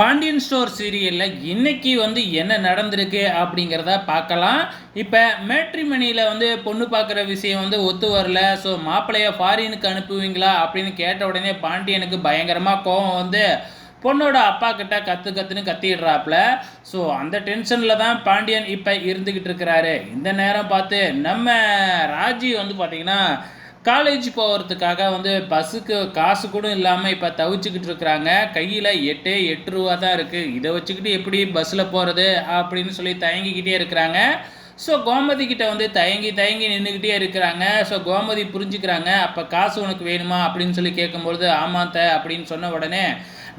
Pandian store சீரியலில் இன்னைக்கு என்ன நடந்திருக்கு அப்படிங்கிறத பார்க்கலாம். இப்போ மேட்ரிமனியில் பொண்ணு பார்க்குற விஷயம் ஒத்து வரல. ஸோ மாப்பிள்ளைய ஃபாரினுக்கு அனுப்புவீங்களா அப்படின்னு கேட்ட உடனே பாண்டியனுக்கு பயங்கரமாக கோவம் பொண்ணோட அப்பா கிட்ட கத்துன்னு கத்திடுறாப்புல. ஸோ அந்த டென்ஷனில் தான் பாண்டியன் இப்போ இருந்துக்கிட்டு இருக்கிறாரு. இந்த நேரம் பார்த்து நம்ம ராஜி பார்த்தீங்கன்னா காலேஜ் போகிறதுக்காக பஸ்ஸுக்கு காசு கூட இல்லாமல் இப்போ தவிச்சுக்கிட்டு இருக்கிறாங்க. கையில் எட்டு ரூபா தான் இருக்குது. இதை வச்சுக்கிட்டு எப்படி பஸ்ஸில் போகிறது அப்படின்னு சொல்லி தயங்கிக்கிட்டே இருக்கிறாங்க. ஸோ கோமதி கிட்ட தயங்கி நின்றுக்கிட்டே இருக்கிறாங்க. ஸோ கோமதி புரிஞ்சுக்கிறாங்க. அப்போ காசு உனக்கு வேணுமா அப்படின்னு சொல்லி கேட்கும்பொழுது ஆமாத்த அப்படின்னு சொன்ன உடனே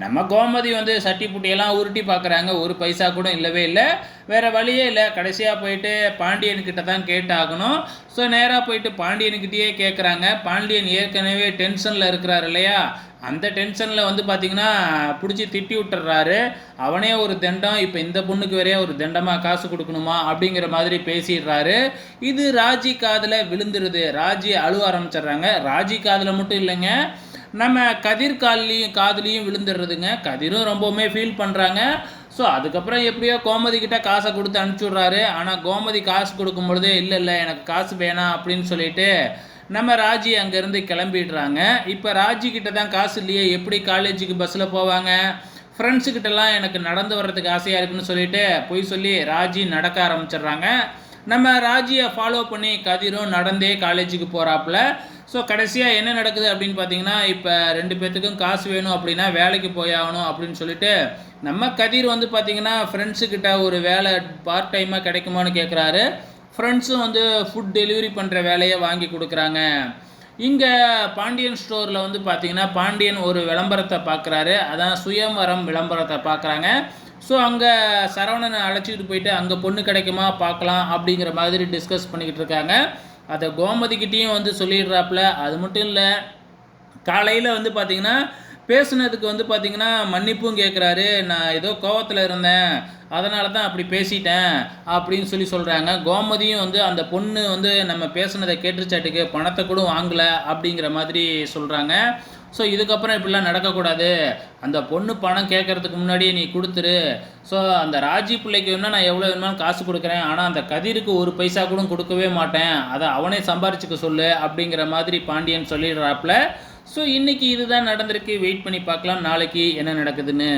நம்ம கோமதி சட்டி புட்டியெல்லாம் உருட்டி பார்க்குறாங்க. ஒரு பைசா கூட இல்லவே இல்லை. வேறு வழியே இல்லை. கடைசியாக போயிட்டு பாண்டியன்கிட்ட தான் கேட்டாகணும். ஸோ நேராக போயிட்டு பாண்டியன்கிட்டயே கேட்குறாங்க. பாண்டியன் ஏற்கனவே டென்ஷனில் இருக்கிறாரு இல்லையா, அந்த டென்ஷனில் பார்த்திங்கன்னா பிடிச்சி திட்டி விட்டுறாரு. அவனே ஒரு தண்டம், இப்போ இந்த பொண்ணுக்கு வேறையா ஒரு தண்டமாக காசு கொடுக்கணுமா அப்படிங்கிற மாதிரி பேசிடுறாரு. இது ராஜி காதில் விழுந்துருது. ராஜி அழுவ ஆரம்பிச்சிடுறாங்க. ராஜி காதில் மட்டும் இல்லைங்க, நம்ம கதிர் காதுலேயும் விழுந்துடுறதுங்க. கதிரும் ரொம்பவுமே ஃபீல் பண்ணுறாங்க. ஸோ அதுக்கப்புறம் எப்படியோ கோமதி கிட்ட காசை கொடுத்து அனுப்பிச்சுட்றாரு. ஆனால் கோமதி காசு கொடுக்கும் பொழுதே இல்லை எனக்கு காசு வேணாம் அப்படின்னு சொல்லிட்டு நம்ம ராஜி அங்கேருந்து கிளம்பிடுறாங்க. இப்போ ராஜி கிட்ட தான் காசு இல்லையே, எப்படி காலேஜுக்கு பஸ்ஸில் போவாங்க? ஃப்ரெண்ட்ஸுக்கிட்டலாம் எனக்கு நடந்து வர்றதுக்கு ஆசையாக இருக்குன்னு சொல்லிட்டு போய் சொல்லி ராஜி நடக்க ஆரம்பிச்சிடுறாங்க. நம்ம ராஜியை ஃபாலோ பண்ணி கதிரும் நடந்தே காலேஜுக்கு போகிறாப்புல. ஸோ கடைசியாக என்ன நடக்குது அப்படின்னு பார்த்தீங்கன்னா, இப்போ 2 பேர்த்துக்கும் காசு வேணும் அப்படின்னா வேலைக்கு போயாகணும் அப்படின்னு சொல்லிட்டு நம்ம கதிர் பார்த்தீங்கன்னா ஃப்ரெண்ட்ஸுக்கிட்ட ஒரு வேலை பார்ட் டைமாக கிடைக்குமான்னு கேட்குறாரு. ஃப்ரெண்ட்ஸும் ஃபுட் டெலிவரி பண்ணுற வேலையை வாங்கி கொடுக்குறாங்க. இங்கே பாண்டியன் ஸ்டோரில் பார்த்தீங்கன்னா பாண்டியன் ஒரு விளம்பரத்தை பார்க்குறாரு. அதான் சுயம்வரம் விளம்பரத்தை பார்க்குறாங்க. ஸோ அங்கே சரவணனை அழைச்சிக்கிட்டு போயிட்டு அங்கே பொண்ணு கிடைக்குமா பார்க்கலாம் அப்படிங்கிற மாதிரி டிஸ்கஸ் பண்ணிக்கிட்டு இருக்காங்க. அதை கோமதிக்கிட்டேயும் சொல்லிடுறாப்புல. அது மட்டும் இல்லை, காலையில் பார்த்திங்கன்னா பேசுனதுக்கு பார்த்திங்கன்னா மன்னிப்பும் கேட்குறாரு. நான் ஏதோ கோவத்தில் இருந்தேன், அதனால தான் அப்படி பேசிட்டேன் அப்படின்னு சொல்கிறாங்க. கோமதியும் அந்த பொண்ணு நம்ம பேசுனதை கேட்டுச்சாட்டுக்கு பணத்தை கூட வாங்கலை அப்படிங்கிற மாதிரி சொல்கிறாங்க. ஸோ இதுக்கப்புறம் இப்படிலாம் நடக்கக்கூடாது. அந்த பொண்ணு பணம் கேட்குறதுக்கு முன்னாடியே நீ கொடுத்துரு. ஸோ அந்த ராஜி பிள்ளைக்கு வேணால் நான் எவ்வளோ வேணுமாலும் காசு கொடுக்குறேன், ஆனால் அந்த கதிருக்கு ஒரு பைசா கூட கொடுக்கவே மாட்டேன், அதை அவனே சம்பாரிச்சுக்க சொல்லு அப்படிங்கிற மாதிரி பாண்டியன் சொல்லிடுறாப்புல. ஸோ இன்றைக்கி இதுதான் நடந்திருக்கு. வெயிட் பண்ணி பார்க்கலாம் நாளைக்கு என்ன நடக்குதுன்னு.